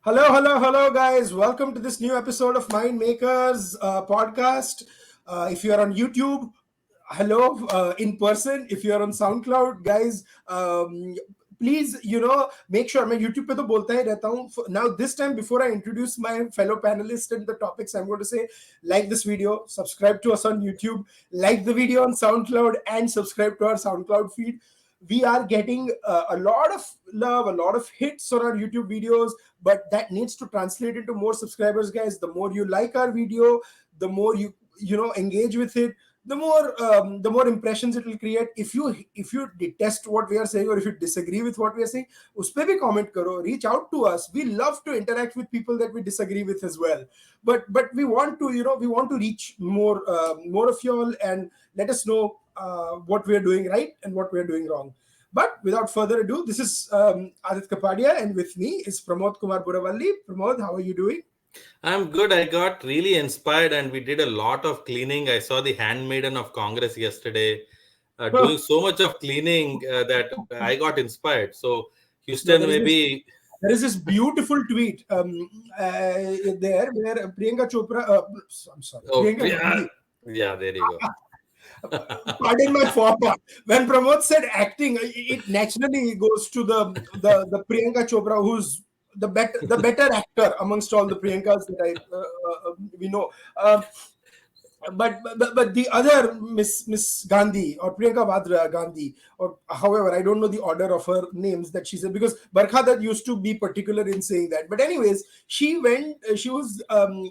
Hello, guys. Welcome to this new episode of Mind Makers podcast. If you are on YouTube, hello in person. If you are on SoundCloud, guys, please, make sure. मैं YouTube पे तो बोलता ही रहता हूँ. Now, this time, before I introduce my fellow panelists and the topics, I'm going to say, like this video, subscribe to us on YouTube, like the video on SoundCloud, and subscribe to our SoundCloud feed. We are getting a lot of love, a lot of hits on our YouTube videos, but that needs to translate into more subscribers, guys. The more you like our video, the more you engage with it, the more impressions it will create. If you detest what we are saying, or if you disagree with what we are saying, us pe bhi comment karo, reach out to us. We love to interact with people that we disagree with as well, but we want to reach more of y'all, and let us know what we are doing right and what we are doing wrong. But without further ado, this is Aadit Kapadia, and with me is Pramod Kumar Buravalli. Pramod, how are you doing? I'm good. I got really inspired and we did a lot of cleaning. I saw the handmaiden of Congress yesterday doing so much of cleaning that I got inspired. So, No, Houston, maybe. there is this beautiful tweet there where Priyanka Chopra, I'm sorry, Oh, Priyanka Gandhi. yeah, there you go. Pardon my faux pas. When Pramod said acting, it naturally goes to the Priyanka Chopra, who's the better actor amongst all the Priyankas that we know. But the other Miss Gandhi, or Priyanka Vadra Gandhi, or however, I don't know the order of her names that she said, because Barkha that used to be particular in saying that. But anyways, she was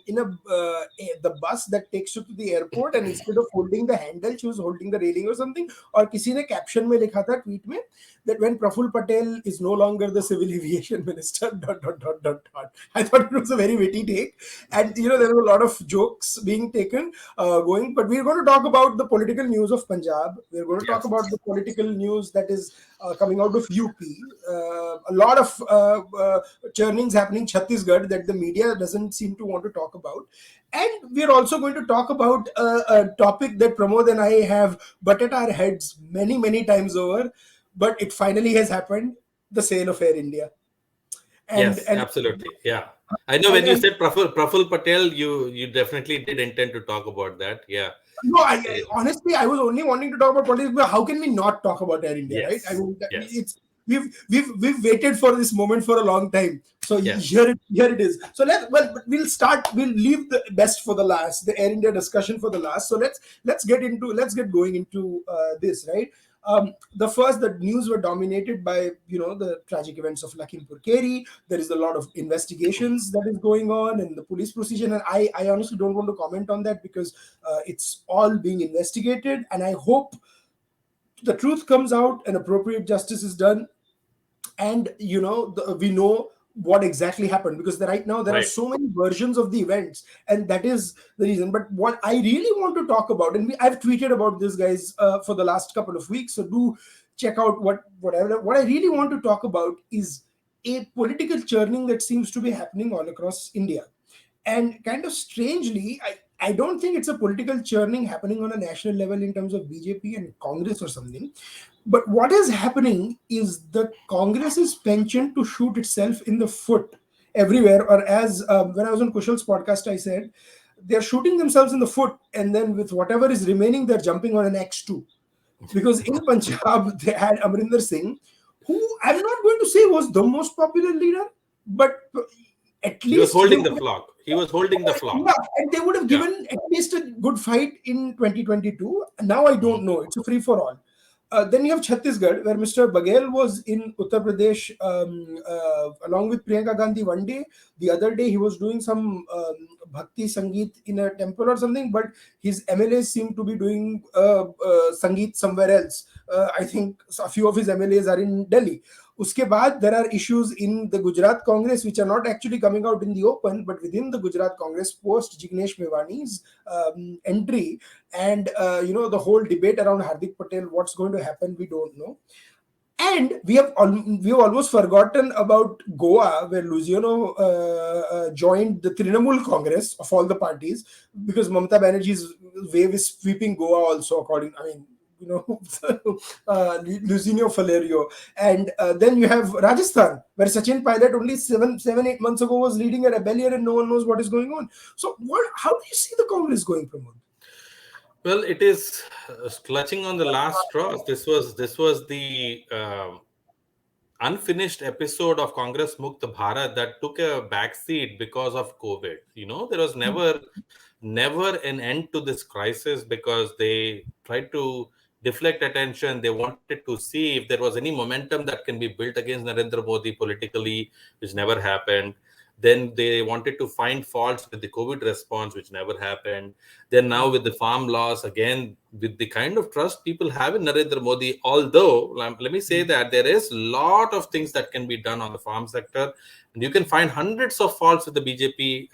in the bus that takes you to the airport, and instead of holding the handle, she was holding the railing or something. Or किसी ने caption में लिखा था tweet में that when Praful Patel is no longer the civil aviation minister, dot dot dot dot dot. I thought it was a very witty take, and there were a lot of jokes being taken. Going, but we're going to talk about the political news of Punjab. We're going to talk Yes. about the political news that is coming out of UP. A lot of churnings happening in Chhattisgarh that the media doesn't seem to want to talk about. And we're also going to talk about a topic that Pramod and I have butted our heads many, many times over, but it finally has happened: the sale of Air India. And Yes, and absolutely. Yeah. I know when and, you and said Praful Patel, you definitely did intend to talk about that. Yeah. No, Eh, honestly, I was only wanting to talk about politics, but how can we not talk about Air India, right? I Yes. mean, Yes. it's we've waited for this moment for a long time. So Yes. here it is. So we'll start. We'll leave the best for the last, the Air India discussion for the last. So let's get going into this, right? The news were dominated by the tragic events of Lakhimpur Keri. There is a lot of investigations that is going on, and the police procedure. And I honestly don't want to comment on that, because it's all being investigated, and I hope the truth comes out and appropriate justice is done, and we know what exactly happened, because right now there are Right. so many versions of the events, and that is the reason. But what I really want to talk about, and I've tweeted about this, guys, for the last couple of weeks, so do check out what I really want to talk about is a political churning that seems to be happening all across India. And kind of strangely, I don't think it's a political churning happening on a national level in terms of BJP and Congress or something. But what is happening is the Congress's penchant to shoot itself in the foot everywhere, or as when I was on Kushal's podcast, I said they're shooting themselves in the foot, and then with whatever is remaining, they're jumping on an X2. Because in Punjab, they had Amrinder Singh, who I'm not going to say was the most popular leader, but at He was least they holding the would, flock. He was holding the flock. yeah, and they would have Yeah. given at least a good fight in 2022. Now I Mhm. don't know. It's a free for all. Then you have Chhattisgarh, where Mr. Baghel was in Uttar Pradesh along with Priyanka Gandhi one day. The other day, he was doing some bhakti sangeet in a temple or something, but his MLAs seem to be doing sangeet somewhere else. I think a few of his MLAs are in Delhi. Uske baad, there are issues in the Gujarat Congress which are not actually coming out in the open, but within the Gujarat Congress post Jignesh Mevani's entry, and the whole debate around Hardik Patel, what's going to happen, we don't know. And we've almost forgotten about Goa, where Luciano joined the Trinamool Congress of all the parties, because Mamata Banerjee's wave is sweeping Goa also. I mean, Lucinio Valerio. And then you have Rajasthan, where Sachin Pilot only 8 months ago was leading a rebellion and no one knows what is going on. So, how do you see the Congress going, Pramod? Well, it is clutching on the last straws. This was the unfinished episode of Congress Mukt Bharat that took a backseat because of COVID. There was never an end to this crisis because they tried to deflect attention. They wanted to see if there was any momentum that can be built against Narendra Modi politically, which never happened. Then they wanted to find faults with the COVID response, which never happened. Then now with the farm laws, again, with the kind of trust people have in Narendra Modi, although let me say that there is a lot of things that can be done on the farm sector. And you can find hundreds of faults with the BJP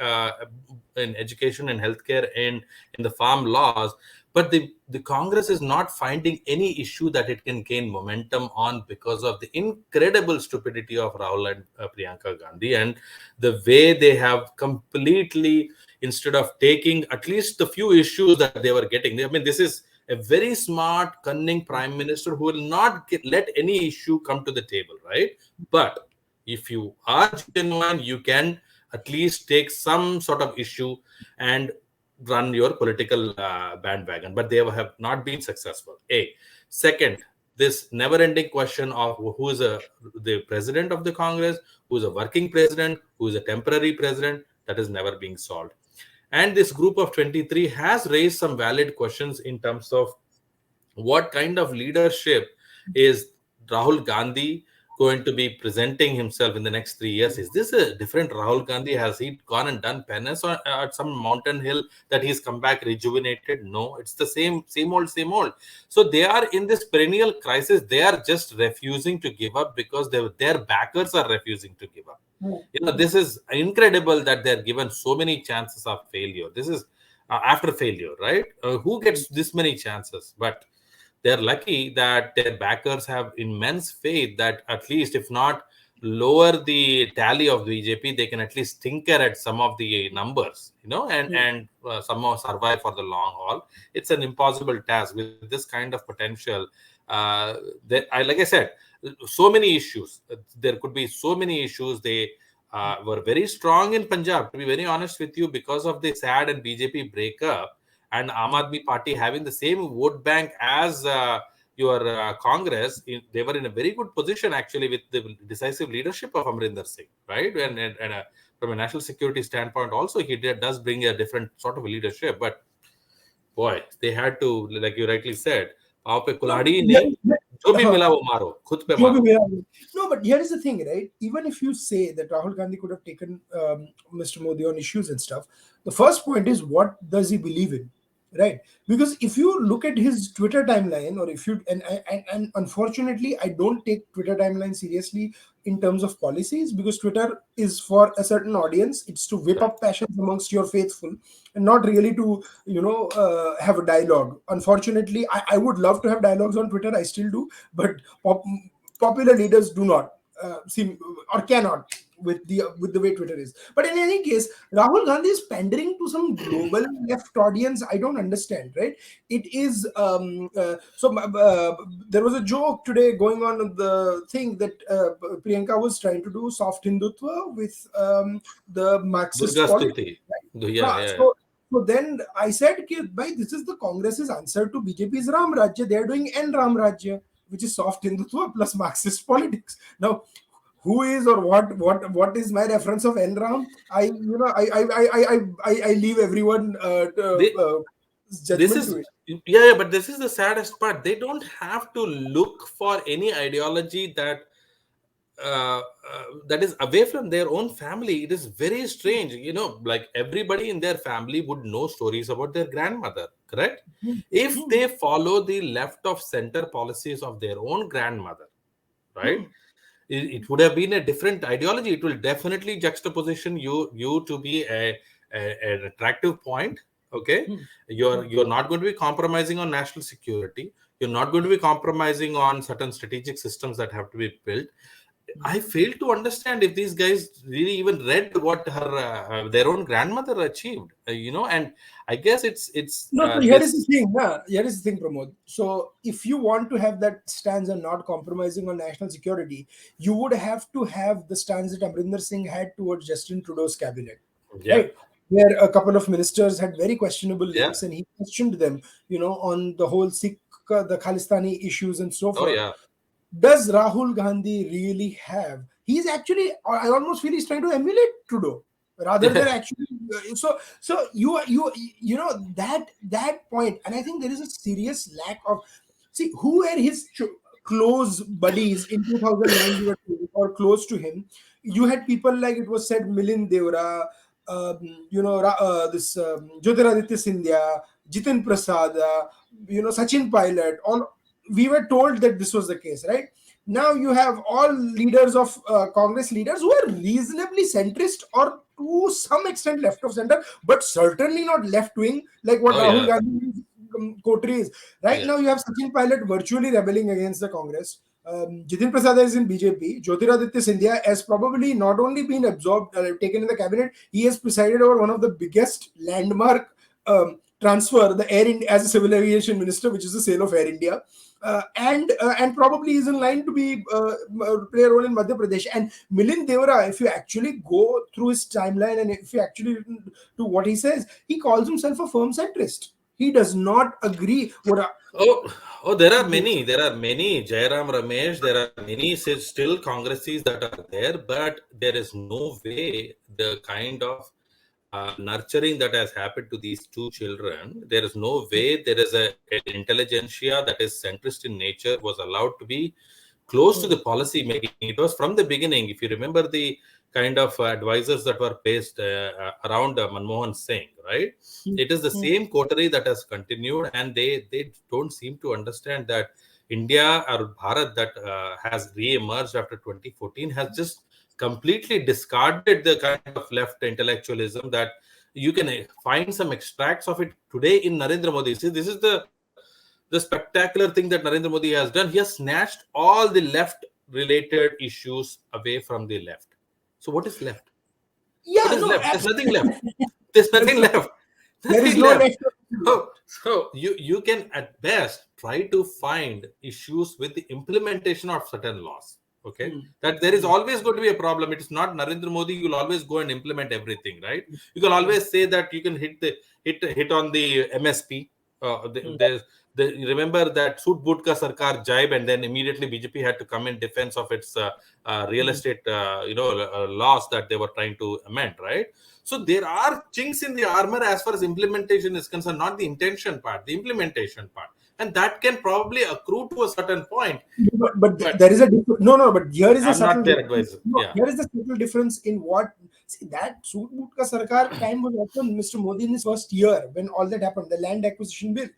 in education and healthcare and in the farm laws. But the Congress is not finding any issue that it can gain momentum on because of the incredible stupidity of Rahul and Priyanka Gandhi, and the way they have completely, instead of taking at least the few issues that they were getting. I mean, this is a very smart, cunning prime minister who will not let any issue come to the table, right? But if you are genuine, you can at least take some sort of issue and run your political bandwagon. But they have not been successful. Second, this never-ending question of who is the president of the Congress, who is a working president, who is a temporary president, that is never being solved. And this group of 23 has raised some valid questions in terms of what kind of leadership is Rahul Gandhi going to be presenting himself in the next 3 years? Is this a different Rahul Gandhi? Has he gone and done penance at some mountain hill that he's come back rejuvenated? No, it's the same old, same old. So they are in this perennial crisis. They are just refusing to give up because their backers are refusing to give up. This is incredible that they're given so many chances of failure. This is after failure, right? Who gets this many chances? But they're lucky that their backers have immense faith that at least, if not lower the tally of BJP, they can at least tinker at some of the numbers, and somehow survive for the long haul. It's an impossible task with this kind of potential. Like I said, so many issues. There could be so many issues. They were very strong in Punjab, to be very honest with you, because of the SAD and BJP breakup, and Aam Aadmi Party having the same vote bank as your Congress. They were in a very good position, actually, with the decisive leadership of Amrinder Singh, right? And from a national security standpoint, also, he does bring a different sort of leadership. But boy, they had to, like you rightly said, "Paao pe No, kulhadi yeah, nahi, yeah, jo bhi mila wo maro, khud pe जो भी maro." मेरा no, but here is the thing, right? Even if you say that Rahul Gandhi could have taken Mr. Modi on issues and stuff, the first point is, what does he believe in, right? Because if you look at his Twitter timeline, or if you and unfortunately, I don't take Twitter timeline seriously in terms of policies, because Twitter is for a certain audience. It's to whip Correct. up passions amongst your faithful, and not really to have a dialogue. Unfortunately, I would love to have dialogues on Twitter. I still do, but pop, popular leaders do not seem or cannot with the way Twitter is. But in any case, Rahul Gandhi is pandering to some global left audience. I don't understand, right? It is there was a joke today going on the thing that Priyanka was trying to do soft Hindutva with the Marxist Durga politics. Stuti. Right? Yeah, yeah. So then I said, bhai, this is the Congress's answer to BJP's Ram Rajya. They are doing N Ram Rajya, which is soft Hindutva plus Marxist politics. Now, who is or what is my reference of N Ram? I leave everyone They, this judgment to is it. yeah, but this is the saddest part. They don't have to look for any ideology that is away from their own family. It is very strange, like everybody in their family would know stories about their grandmother, correct? Hmm. If Hmm. they follow the left of center policies of their own grandmother, right? Hmm. It would have been a different ideology. It will definitely juxtaposition you to be an attractive point. Okay, Hmm. you're not going to be compromising on national security. You're not going to be compromising on certain strategic systems that have to be built. I fail to understand if these guys really even read what her their own grandmother achieved. And I guess it's No, so here is the this. thing. Here is the thing, Pramod. So, if you want to have that stance and not compromising on national security, you would have to have the stance that Amrinder Singh had towards Justin Trudeau's cabinet, Yeah, right? Where a couple of ministers had very questionable yeah, links, and he questioned them, on the whole Sikh, the Khalistani issues, and so oh forth. yeah, Does Rahul Gandhi really have? He's actually, I almost feel he's trying to emulate Trudeau rather than yeah, actually. So that point, and I think there is a serious lack of. See, who were his close buddies in 2009? We were told, or close to him. You had people like, it was said, Milind Devra, this Jyotiraditya Scindia, Jitin Prasad, Sachin Pilot. All we were told that this was the case, right? Now you have all leaders of Congress leaders who are reasonably centrist or to some extent left of center, but certainly not left wing like what oh Rahul yeah, Gandhi's coterie is. Right yeah. now you have Sachin Pilot virtually rebelling against the Congress. Jitin Prasad is in BJP. Jyotiraditya Scindia has probably not only been absorbed, taken in the cabinet, he has presided over one of the biggest landmark transfer, the as a civil aviation minister, which is the sale of Air India, and probably is in line to be play a role in Madhya Pradesh. And Milind Devra, if you actually go through his timeline and if you actually listen to what he says, he calls himself a firm centrist. He does not agree. Oh, there are many. There are many. Jairam Ramesh, there are many still Congresses that are there, but there is no way the kind of nurturing that has happened to these two children. There is no way there is an intelligentsia that is centrist in nature was allowed to be close to the policy making. It was from the beginning. If you remember the kind of advisors that were placed around Manmohan Singh, right? It is the same coterie that has continued, and they don't seem to understand that India or Bharat that has re-emerged after 2014 has just completely discarded the kind of left intellectualism that you can find some extracts of it today in Narendra Modi. See, this is the spectacular thing that Narendra Modi has done. He has snatched all the left related issues away from the left. So what is left? What Yeah, is no, left? There's nothing left. There's there is nothing no, left. there is Nothing no left. left. So you can at best try to find issues with the implementation of certain laws. Okay, that there is always going to be a problem. It is not Narendra Modi. You'll always go and implement everything, right? You can always say that you can hit on the MSP. There's you remember that Soot Boot Ka Sarkar jibe, and then immediately BJP had to come in defense of its real estate laws that they were trying to amend, right? So there are chinks in the armor as far as implementation is concerned, not the intention part, the implementation part, and that can probably accrue to a certain point. But But there is a no, no. But here is a I'm subtle not their difference. advisor. No, Yeah, here is the subtle difference in what. See, that Soot Boot Ka Sarkar time was also Mr. Modi in his first year when all that happened, the land acquisition bill.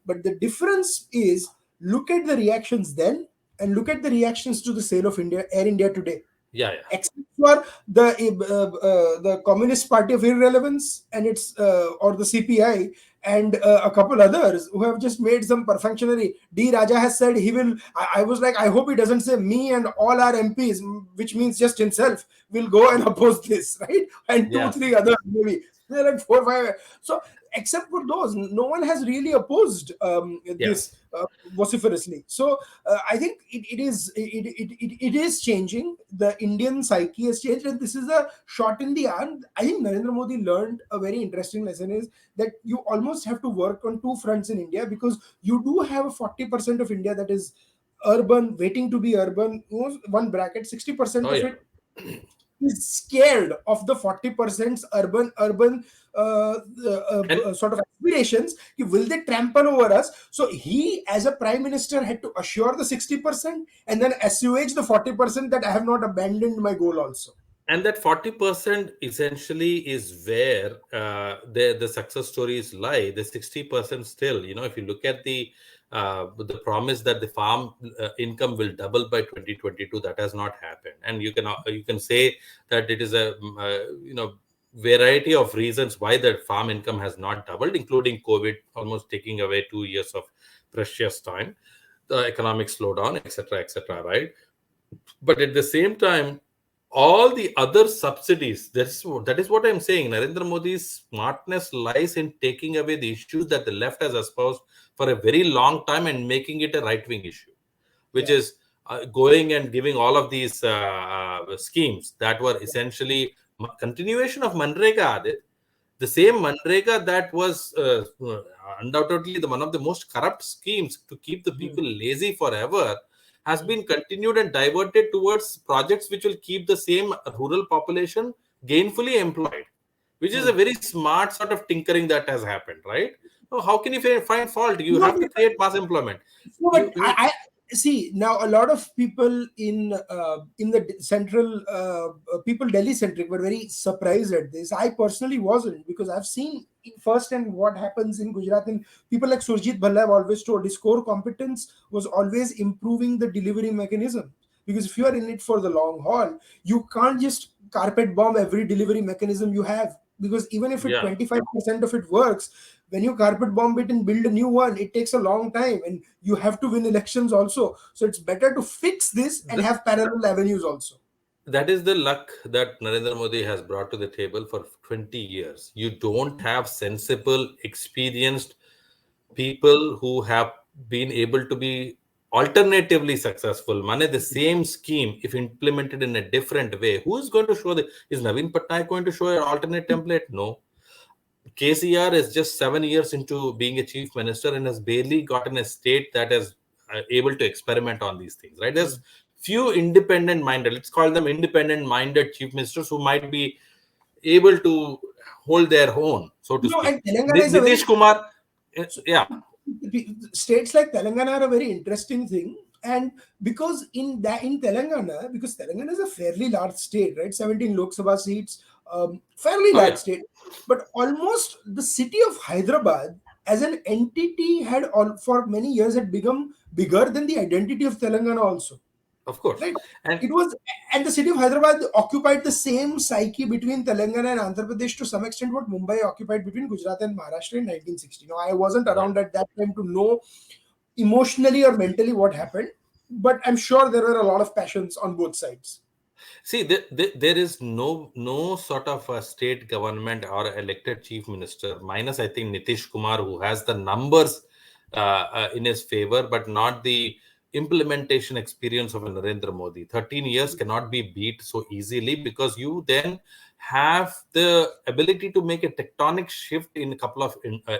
But the difference is, look at the reactions then and look at the reactions to the sale of Air India today, yeah, yeah. except for the Communist Party of Irrelevance and its or the CPI and a couple others who have just made some perfectionary. D. Raja has said he will. I was like, I hope he doesn't say me and all our MPs, which means just himself, will go and oppose this, right? And two, Yeah. three others maybe. There are four, five. So except for those, no one has really opposed Yeah. this vociferously. So I think it is changing. The Indian psyche has changed, and this is a shot in the arm. I think Narendra Modi learned a very interesting lesson is that you almost have to work on two fronts in India, because you do have a 40% of India that is urban, waiting to be urban. One bracket, 60% Oh of yeah. it is scared of the 40% urban And sort of aspirations. Will they trample over us? So he, as a prime minister, had to assure the 60% and then assuage the 40% that I have not abandoned my goal also. and that 40% essentially is where the success stories lie. The 60% still, if you look at the promise that the farm income will double by 2022, that has not happened. And you can say that it is a variety of reasons why the farm income has not doubled, including COVID almost taking away 2 years of precious time, the economic slowdown, etc., etc., right? But at the same time, all the other subsidies, that is what I'm saying. Narendra Modi's smartness lies in taking away the issues that the left has espoused for a very long time and making it a right wing issue, which Yeah. is going and giving all of these schemes that were essentially continuation of Manrega. Adit. The same Manrega that was undoubtedly one of the most corrupt schemes to keep the Mhm. people lazy forever has Mhm. been continued and diverted towards projects which will keep the same rural population gainfully employed, which is a Mhm. very smart sort of tinkering that has happened, right? So how can you find fault? You No, have to create mass employment. no, but You I see now a lot of people in the central people Delhi centric were very surprised at this. I personally wasn't, because I've seen firsthand what happens in Gujarat, and people like Surjit Bhalla have always told his core competence was always improving the delivery mechanism. Because if you are in it for the long haul, you can't just carpet bomb every delivery mechanism you have. Because even if it yeah. 25% of it works, when you carpet bomb it and build a new one, it takes a long time, and you have to win elections also. So it's better to fix this and have parallel avenues also. That is the luck that Narendra Modi has brought to the table for 20 years. You don't have sensible, experienced people who have been able to be alternatively successful. Mane, the same scheme, if implemented in a different way, who is going to show is Naveen Patnaik going to show an alternate template? No. KCR is just 7 years into being a chief minister and has barely gotten a state that is able to experiment on these things, right? There's few independent minded, let's call them independent minded chief ministers who might be able to hold their own, so to No, speak. and Telangana is a very Nitish Kumar, so yeah, states like Telangana are a very interesting thing. And because in Telangana, because Telangana is a fairly large state, right? 17 Lok Sabha seats, fairly oh large yeah, state. But almost the city of Hyderabad as an entity had all for many years had become bigger than the identity of Telangana also. of course. Right? And It was, and the city of Hyderabad occupied the same psyche between Telangana and Andhra Pradesh to some extent what Mumbai occupied between Gujarat and Maharashtra in 1960. Now, I wasn't right. around at that time to know emotionally or mentally what happened, but I'm sure there were a lot of passions on both sides. See, there is no sort of a state government or elected chief minister, minus I think Nitish Kumar, who has the numbers in his favor, but not the implementation experience of a Narendra Modi. 13 years cannot be beat so easily because you then have the ability to make a tectonic shift in a couple of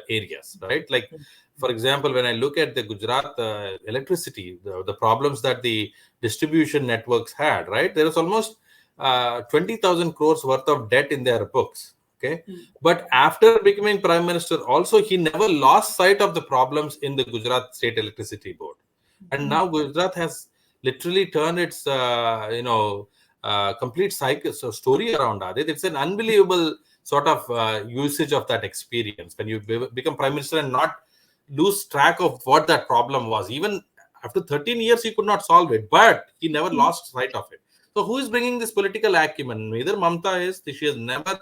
areas, right? Like, for example, when I look at the Gujarat electricity, the problems that the distribution networks had, right? There is almost 20,000 crores worth of debt in their books. Okay. But after becoming prime minister, also, he never lost sight of the problems in the Gujarat State Electricity Board. And now Gujarat has literally turned its, complete cycle, so story around it. It's an unbelievable sort of usage of that experience when you become prime minister and not lose track of what that problem was. Even after 13 years, he could not solve it, but he never lost sight of it. So, who is bringing this political acumen? Neither Mamta is. She has never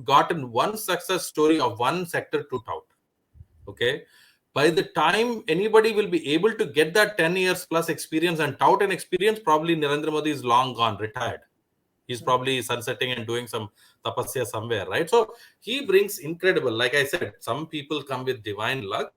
gotten one success story of one sector to tout. Okay. By the time anybody will be able to get that 10 years plus experience and tout an experience, probably Narendra Modi is long gone, retired. He's probably sunsetting and doing some tapasya somewhere, right? So he brings incredible, like I said, some people come with divine luck.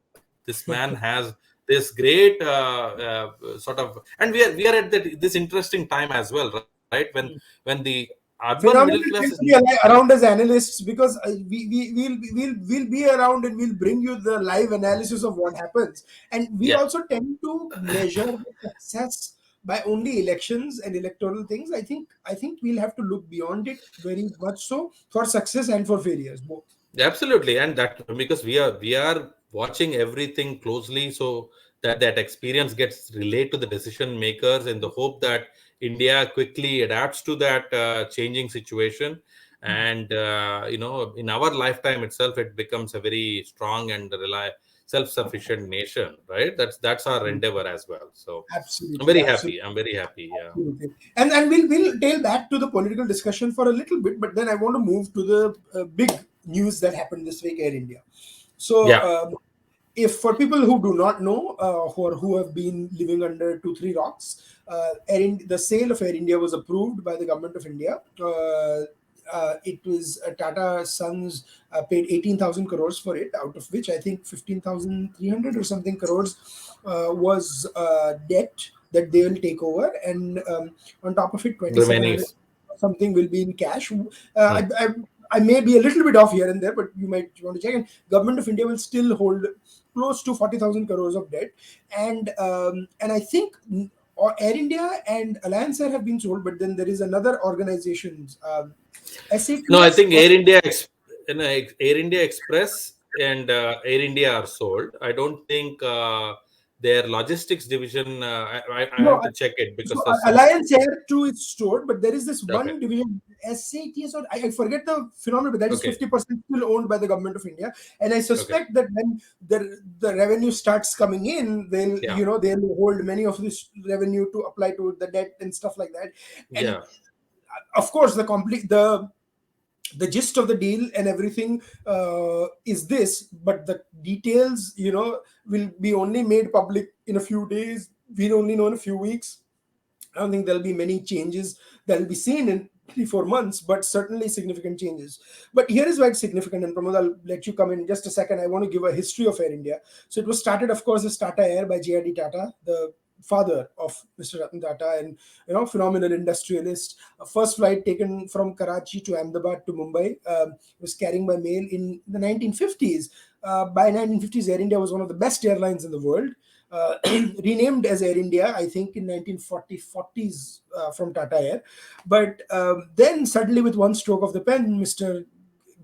This man has this great sort of, and we are at this interesting time as well, right? When the urban middle class Phenomenal is time to be around as analysts, because we'll be around and we'll bring you the live analysis of what happens. And we yeah. also tend to measure the success by only elections and electoral things. I think we'll have to look beyond it very much so for success and for failures both. Absolutely, and that because we are watching everything closely, so that experience gets relayed to the decision makers in the hope that India quickly adapts to that changing situation, and in our lifetime itself, it becomes a very strong and self-sufficient nation, right? That's our endeavor as well. So I'm Absolutely, very absolutely. happy. I'm very happy. Yeah, Absolutely. And we'll tail back to the political discussion for a little bit, but then I want to move to the big news that happened this week, Air India. So yeah, if for people who do not know, who have been living under 2 3 rocks, the sale of Air India was approved by the government of India. It was Tata Sons paid 18,000 crores for it, out of which I think 15,300 or something crores was debt that they will take over, and on top of it, Remaining 2,700 is something will be in cash. hmm. I may be a little bit off here and there, but you might want to check. And government of India will still hold close to 40,000 crores of debt, and I think Air India and Alliance Air have been sold, but then there is another organization, No, I SATS. think Air India Express and Air India are sold. I don't think their logistics division. I No, have to check it because so there's some. Alliance Air too is stored, but there is this Okay, one division, SATS, or I forget the phenomenon, but that is okay, 50% still owned by the government of India. And I okay. suspect that when the revenue starts coming in, they'll Yeah, they'll hold many of this revenue to apply to the debt and stuff like that. And yeah. of course, the gist of the deal and everything is this, but the details, will be only made public in a few days. We'll only know in a few weeks. I don't think there'll be many changes that'll be seen in 3 4 months, but certainly significant changes. But here is why it's significant, and Pramod, I'll let you come in just a second. I want to give a history of Air India. So it was started, of course, as Tata Air by J.R.D. Tata, the father of Mr. Ratan Tata, and phenomenal industrialist. First flight taken from Karachi to Ahmedabad to Mumbai, was carrying by mail in the 1950s. By 1950s, Air India was one of the best airlines in the world. Renamed as Air India, I think in 1940s from Tata Air. But then suddenly, with one stroke of the pen, Mr.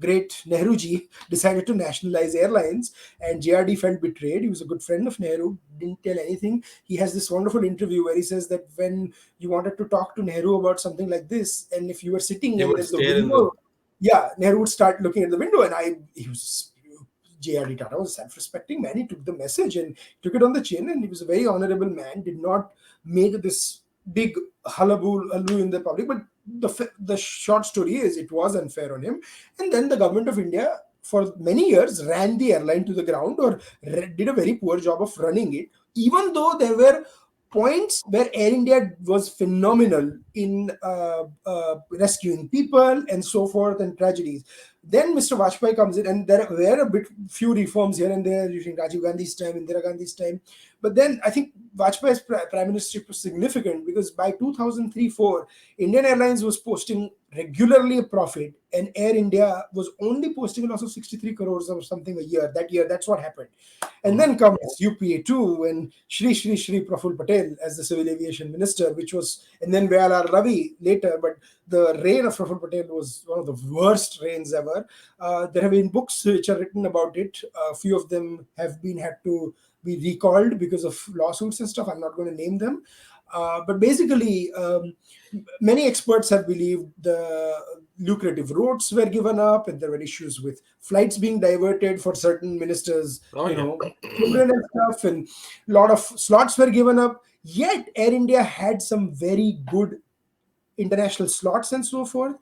Great Nehruji decided to nationalize airlines, and JRD felt betrayed. He was a good friend of Nehru, didn't tell anything. He has this wonderful interview where he says that when you wanted to talk to Nehru about something like this, and if you were sitting He and would there's the stay in the. window, yeah, Nehru would start looking at the window, and he was. JRD Tata was a self-respecting man. He took the message and took it on the chin, and he was a very honorable man. Did not make this big hullabaloo in the public. But the short story is, it was unfair on him. And then the government of India, for many years, ran the airline to the ground, or did a very poor job of running it, even though there were points where Air India was phenomenal in rescuing people and so forth, and tragedies. Then Mr. Vajpayee comes in, and there were a few reforms here and there during Rajiv Gandhi's time, Indira Gandhi's time. But then I think Vajpayee's prime ministership was significant, because by 2003-4, Indian Airlines was posting regularly a profit, and Air India was only posting a loss of 63 crores or something a year. That year, that's what happened. And Mhm. then comes UPA 2 and Shri Praful Patel as the civil aviation minister, which was, and then VLR Ravi later. But the reign of Praful Patel was one of the worst reigns ever. There have been books which are written about it. A few of them have been had to be recalled because of lawsuits and stuff. I'm not going to name them. But basically, many experts have believed the lucrative routes were given up, and there were issues with flights being diverted for certain ministers, Oh yeah. children and stuff, and a lot of slots were given up. Yet Air India had some very good international slots and so forth.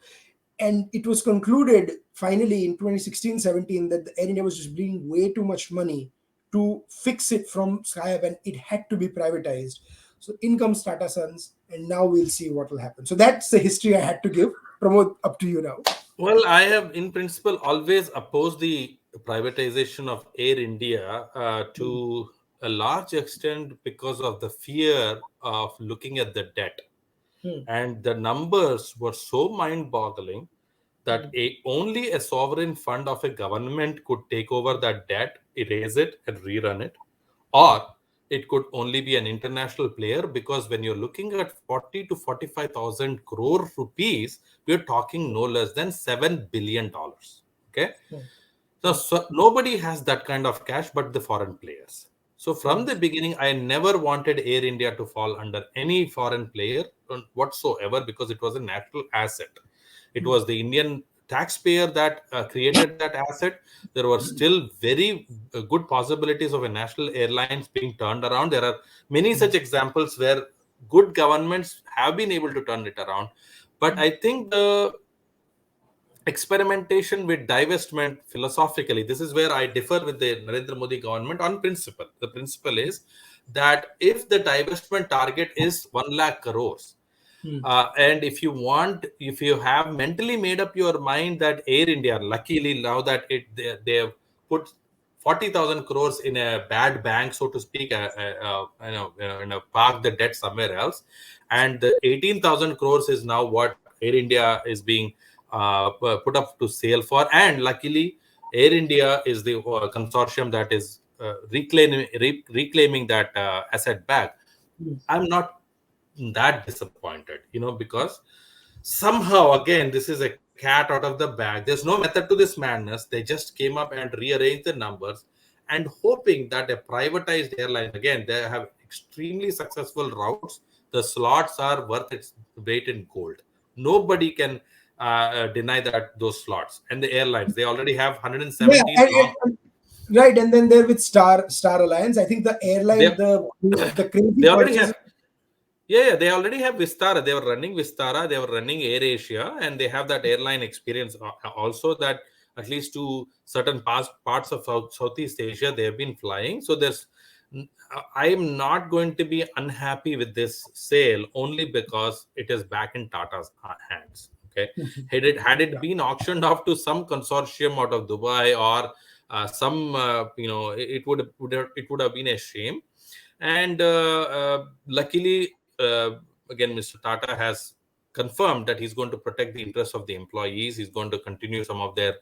And it was concluded finally in 2016-17 that the Air India was just bleeding way too much money to fix it from Skype, and it had to be privatized. So in comes Tata Sons, and now we'll see what will happen. So that's the history I had to give. Pramod, up to you now. Well, I have, in principle, always opposed the privatization of Air India to a large extent because of the fear of looking at the debt. Hmm. And the numbers were so mind-boggling that only a sovereign fund of a government could take over that debt, erase it, and rerun it, or it could only be an international player, because when you're looking at 40 to 45,000 crore rupees, we're talking no less than $7 billion. Okay, Hmm. so nobody has that kind of cash but the foreign players. So from the Yes. beginning, I never wanted Air India to fall under any foreign player whatsoever, because it was a national asset. It Hmm. was the Indian taxpayer that created that asset. There were still very good possibilities of a national airlines being turned around. There are many such examples where good governments have been able to turn it around. But I think the experimentation with divestment philosophically. This is where I differ with the Narendra Modi government on principle. The principle is that if the divestment target is 1 lakh crores, Hmm. and if you have mentally made up your mind that Air India, luckily now that they have put 40,000 crores in a bad bank, so to speak, park the debt somewhere else, and the 18,000 crores is now what Air India is being put up to sale for, and luckily Air India is the consortium that is reclaiming that asset back. Hmm. I'm not that disappointed, because somehow again this is a cat out of the bag. There's no method to this madness. They just came up and rearranged the numbers and hoping that a privatized airline, again, they have extremely successful routes. The slots are worth its weight in gold. Nobody can deny that those slots. And the airlines, they already have Yeah, 117 long. right, and then there with Star Alliance, I think the They airline, the crazy they part already is, have. Yeah, they already have Vistara. They were running Vistara, they were running Air Asia, and they have that airline experience also, that at least to certain parts of Southeast Asia they have been flying. So I am not going to be unhappy with this sale only because it is back in Tata's hands. Okay, had it yeah. been auctioned off to some consortium out of Dubai or some, it would have been a shame. And luckily, again, Mr. Tata has confirmed that he's going to protect the interests of the employees. He's going to continue some of their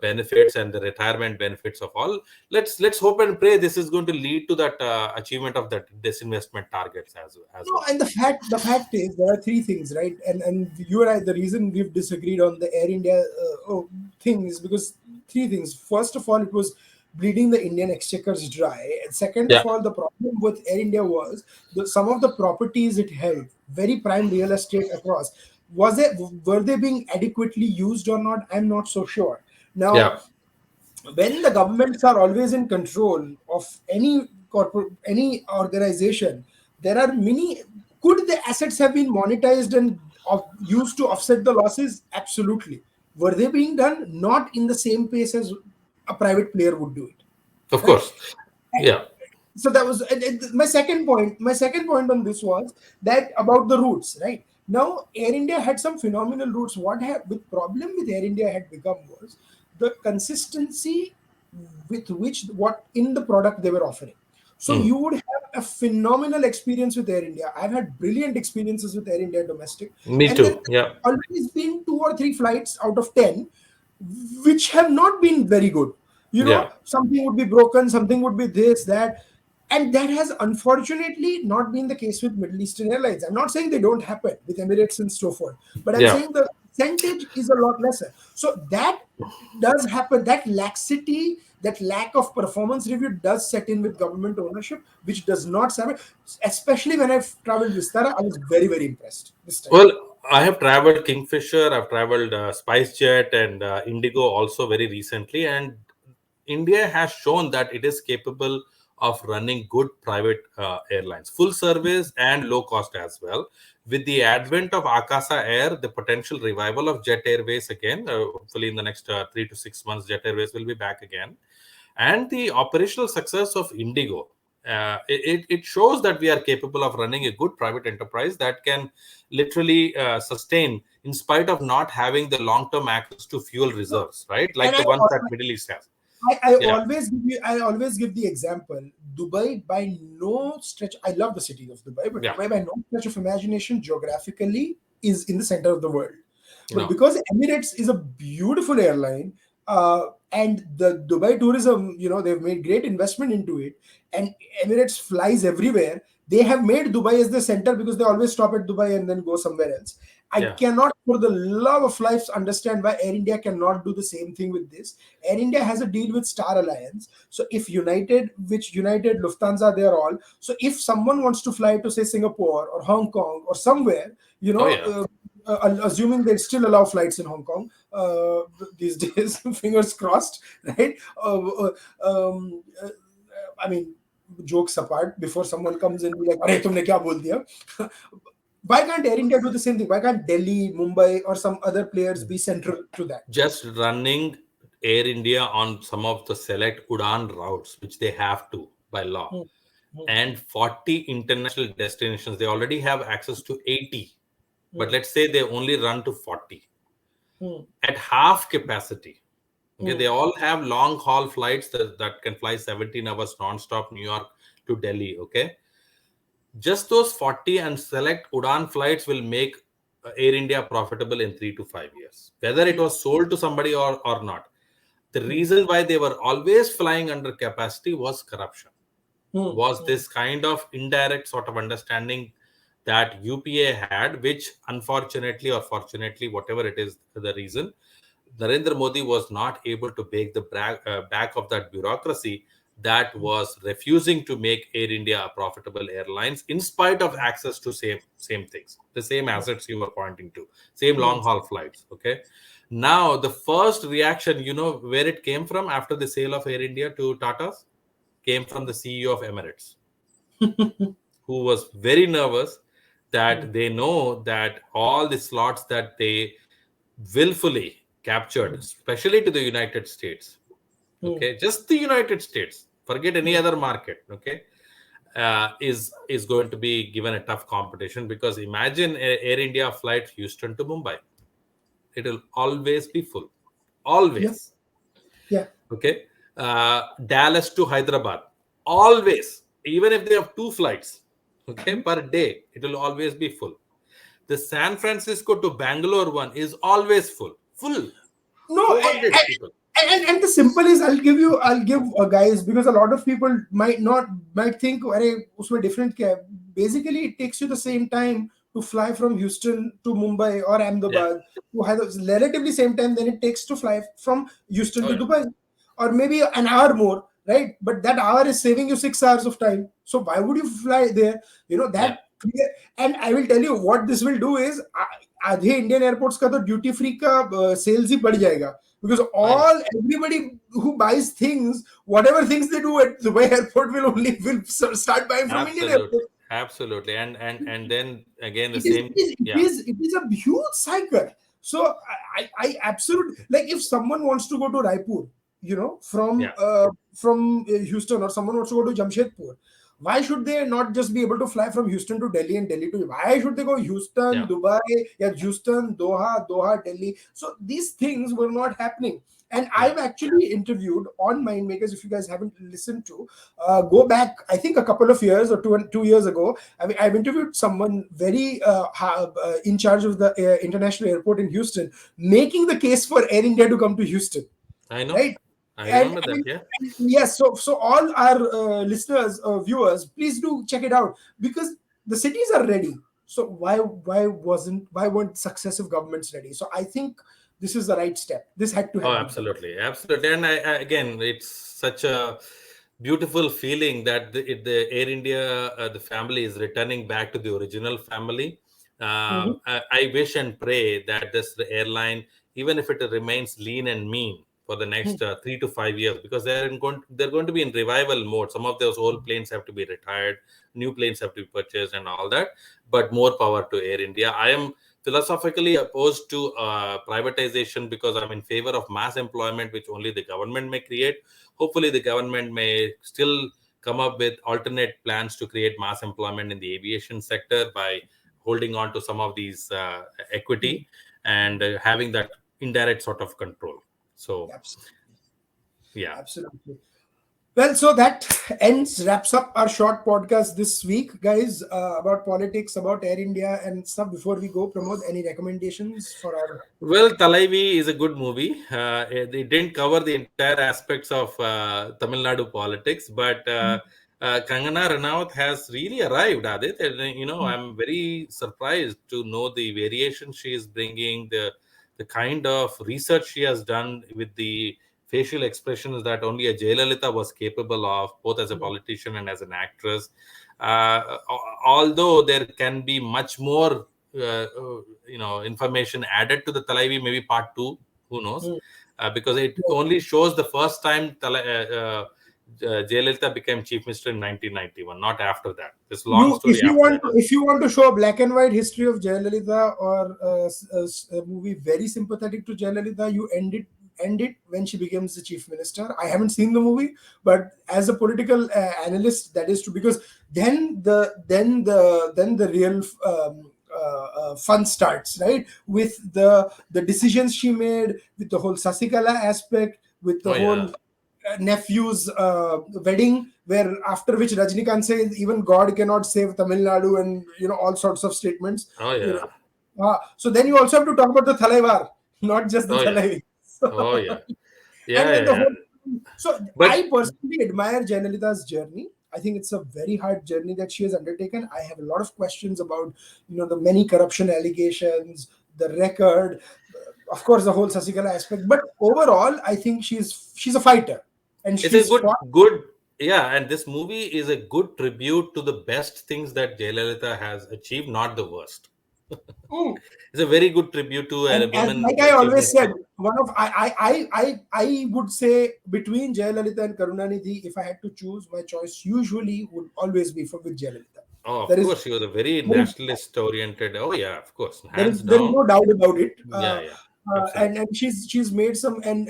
benefits and the retirement benefits of all. Let's hope and pray this is going to lead to that achievement of that disinvestment targets as No, well. and the fact is there are three things, right? And you and I, the reason we've disagreed on the Air India thing is because three things. First of all, it was bleeding the Indian exchequers dry. And second Yeah, of all, the problem with Air India was some of the properties it held, very prime real estate across. Were they being adequately used or not? I'm not so sure. Now, yeah, when the governments are always in control of any organization, there are many. Could the assets have been monetized and used to offset the losses? Absolutely. Were they being done? Not in the same pace as a private player would do it, of right? course. Yeah, So that was my second point. My second point on this was that about the routes, right? Now Air India had some phenomenal routes. What had the problem with Air India had become was the consistency with which what in the product they were offering. So mm. you would have a phenomenal experience with Air India. I've had brilliant experiences with Air India domestic, Me and then too. Yeah, always been two or three flights out of 10 which have not been very good. yeah, Something would be broken, something would be this, that, and that has unfortunately not been the case with Middle Eastern airlines. I'm not saying they don't happen with Emirates and so forth, but I'm yeah. saying the percentage is a lot lesser. So that does happen. That laxity, that lack of performance review does set in with government ownership, which does not happen. Especially when I've traveled Vistara, I was very, very impressed this time. Well, I have traveled Kingfisher, I've traveled SpiceJet and Indigo also very recently, and India has shown that it is capable of running good private airlines, full service and low cost as well. With the advent of Akasa Air, the potential revival of Jet Airways again, hopefully in the next 3 to 6 months, Jet Airways will be back again, and the operational success of Indigo. It shows that we are capable of running a good private enterprise that can literally sustain in spite of not having the long-term access to fuel reserves, right? And Like the ones that Middle East has. Yeah, I always give the example. Dubai, by no stretch, I love the city of Dubai, but yeah, Dubai, by no stretch of imagination, geographically, is in the center of the world. But no, because Emirates is a beautiful airline, and the Dubai tourism, they've made great investment into it, and Emirates flies everywhere. They have made Dubai as the center because they always stop at Dubai and then go somewhere else. I yeah, cannot, for the love of life, understand why Air India cannot do the same thing with this. Air India has a deal with Star Alliance. So if United, Lufthansa, they are all. So if someone wants to fly to say Singapore or Hong Kong or somewhere, oh yeah, assuming they still allow flights in Hong Kong these days, fingers crossed, right? I mean, jokes apart, before someone comes in and be like, "Arey, tumne kya bol diya?" Why can't Air India do the same thing? Why can't Delhi, Mumbai, or some other players be central to that? Just running Air India on some of the select Udan routes, which they have to by law, Hmm, hmm, and 40 international destinations. They already have access to 80, but hmm, let's say they only run to 40 hmm, at half capacity. Okay, hmm, they all have long haul flights that can fly 17 hours non-stop New York to Delhi. Okay, just those 40 and select Udan flights will make Air India profitable in 3 to 5 years, whether it hmm, was sold to somebody or not. The hmm, reason why they were always flying under capacity was corruption, hmm, was hmm. this kind of indirect sort of understanding that UPA had, which unfortunately or fortunately, whatever it is, the reason, Narendra Modi was not able to break the back of that bureaucracy that was refusing to make Air India a profitable airlines in spite of access to same things, the same assets you were pointing to, same long haul flights. Okay. Now the first reaction, where it came from after the sale of Air India to Tatas, came from the CEO of Emirates, who was very nervous Hmm, that they know that all the slots that they willfully captured, hmm, especially to the United States. hmm, Okay, just the United States. Forget any hmm. other market. Okay, is going to be given a tough competition because imagine Air India flight Houston to Mumbai. It will always be full, Yeah, always. yeah. Okay, Dallas to Hyderabad, always. Even if they have two flights, okay, Hmm. per day, it will always be full. The San Francisco to Bangalore one is always full, No, 400 people. and the simple is I'll give guys, because a lot of people might think अरे उसमें different क्या है. Basically it takes you the same time to fly from Houston to Mumbai or Yeah. Ahmedabad, to have relatively same time than it takes to fly from Houston Oh to yeah. Dubai, or maybe an hour more, right? But that hour is saving you 6 hours of time, so why would you fly there? Yeah. That. And I will tell you what this will do is आधे Indian airports का तो duty free का sales ही बढ़ जाएगा, because I know. everybody who buys things, whatever things they do at Dubai airport will start buying from Indian Absolutely. airport. Absolutely. And then again the it is same. it is it Yeah. is it is a huge cycle. So I absolutely, like, if someone wants to go to Raipur, Yeah. from Houston, or someone wants to go to Jamshedpur, why should they not just be able to fly from Houston to Delhi and Delhi to, why should they go Houston, Yeah. Dubai, yeah, Houston, Doha, Delhi? So these things were not happening. And Yeah. I've actually interviewed on Mind Makers, if you guys haven't listened to, go back, I think a couple of years, or 2 years ago. I mean, I've interviewed someone very in charge of the international airport in Houston, making the case for Air India to come to Houston, I know. right? I And remember I that. mean, Yeah. yes. So all our listeners, viewers, please do check it out, because the cities are ready. So why weren't successive governments ready? So I think this is the right step. This had to Oh, happen for. absolutely, absolutely. And again, it's such a beautiful feeling that the Air India, the family is returning back to the original family. Mhm. I wish and pray that this airline, even if it remains lean and mean for the next 3 to 5 years, because they're going to be in revival mode. Some of those old planes have to be retired, new planes have to be purchased, and all that. But more power to Air India. I am philosophically opposed to privatization because I'm in favor of mass employment, which only the government may create. Hopefully, the government may still come up with alternate plans to create mass employment in the aviation sector by holding on to some of these equity and having that indirect sort of control. So, Absolutely. yeah. Absolutely. Well, so that wraps up our short podcast this week, guys, about politics, about Air India and stuff. Before we go, Pramod, any recommendations for our. Well, Talaivi is a good movie. It didn't cover the entire aspects of Tamil Nadu politics, but Kangana Ranaut has really arrived, Adit. And, I'm very surprised to know the variation she is bringing, the kind of research she has done with the facial expressions that only a Jayalalitha was capable of, both as a politician and as an actress. Although there can be much more information added to the Talaivi, maybe part two, who knows, because it only shows the first time Jayalalitha became chief minister in 1991, not after that. There's a long You, story after that as if you want to show a black and white history of Jayalalitha or a movie very sympathetic to Jayalalitha, you end it when she becomes the chief minister. I haven't seen the movie, but as a political analyst, that is true, because then the real fun starts, right? With the decisions she made, with the whole Sasikala aspect, with the well. Oh whole yeah, nephew's wedding, where after which Rajnikant says even God cannot save Tamil Nadu, and all sorts of statements. oh You yeah, know, so then you also have to talk about the Thalaivar, not just the oh yeah, Thalai. oh yeah, And yeah, then yeah, the yeah. whole. So But I personally admire Jayalalitha's journey. I think it's a very hard journey that she has undertaken. I have a lot of questions about the many corruption allegations, the record, of course the whole Sasikala aspect. But overall, I think she's a fighter, and it's a she's fought. good, yeah. And this movie is a good tribute to the best things that Jayalalitha has achieved, not the worst. Mm. It's a very good tribute to And a as woman like I chief always said, minister. one of I would say between Jayalalitha and Karunanidhi, if I had to choose, my choice usually would always be for with Jayalalitha. Oh, of There is course, she was a very there is nationalist oriented. Oh yeah, of course, there hands is there is down. no doubt about it. Yeah, yeah, And absolutely. she's made some, and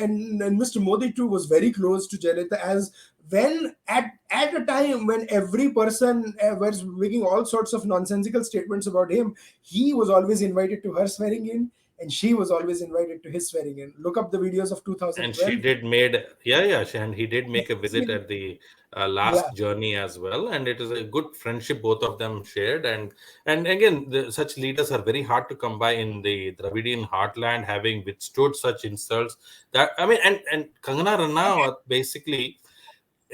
Mr. Modi too was very close to Jayalalitha, as when at a time when every person was making all sorts of nonsensical statements about him, he was always invited to her swearing in, and she was always invited to his swearing in. Look up the videos of And she 2012. did made, yeah, yeah, and he did make a visit at the Yeah, last journey as well, and it is a good friendship both of them shared. And again, such leaders are very hard to come by in the Dravidian heartland, having withstood such insults. That I mean, and Kangana Ranaut basically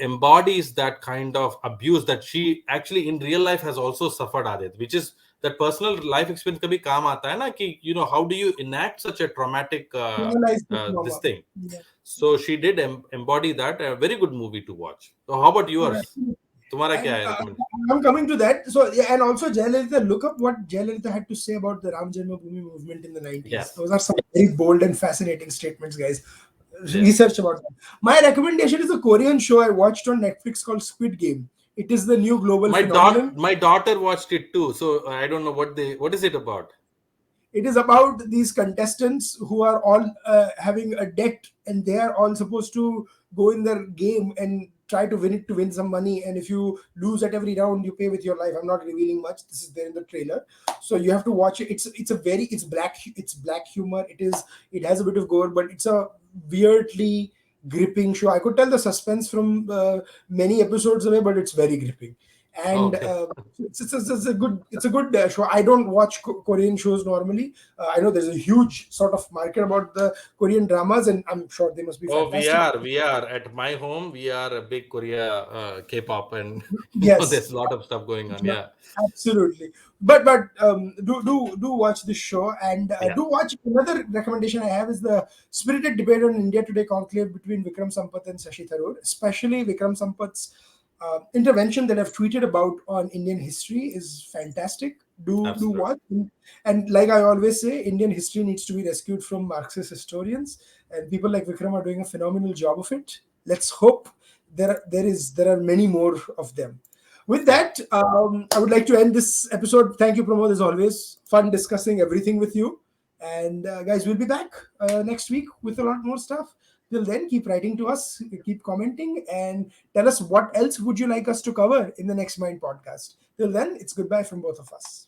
embodies that kind of abuse that she actually in real life has also suffered, Adit, which is that personal life experience kabhi kaam aata hai na ki, how do you enact such a traumatic normalize the this trauma. thing. Yeah. So she did embody that. A very good movie to watch. So how about yours? Tumhara kya And hai recommendation? I'm coming to that. So yeah, and also Jayalalitha, look up what Jayalalitha had to say about the Ram Janmabhoomi movement in the 90s. Yes, Those are some very bold and fascinating statements, guys. yes. Research about that. My recommendation is a Korean show I watched on Netflix called Squid Game. It is the new global phenomenon. My daughter watched it too, so I don't know what is it about. It is about these contestants who are all having a debt, and they are all supposed to go in their game and try to win it, to win some money. And if you lose at every round, you pay with your life. I'm not revealing much. This is there in the trailer, so you have to watch it. It's a very, it's black humor. It has a bit of gore, but it's a weirdly gripping show. I could tell the suspense from many episodes away, but it's very gripping. Oh, And okay. it's a good show. I don't watch Korean shows normally. I know there's a huge sort of market about the Korean dramas, and I'm sure they must be Oh, fantastic. we are at my home. We are a big Korea K-pop, and Yes, there's a lot of stuff going on. Yeah, absolutely. But do watch this show, and yeah. do watch. Another recommendation I have is the spirited debate on India Today conclave between Vikram Sampath and Shashi Tharoor. Especially Vikram Sampath's intervention that I've tweeted about on Indian history is fantastic. Do Absolutely. watch. And like I always say, Indian history needs to be rescued from Marxist historians, and people like Vikram are doing a phenomenal job of it. Let's hope there are many more of them. With Yeah. that, I would like to end this episode. Thank you, Pramod, as always. Fun discussing everything with you. And guys, we'll be back next week with a lot more stuff. Till then, keep writing to us, keep commenting, and tell us what else would you like us to cover in the next Mind podcast. Till then, it's goodbye from both of us.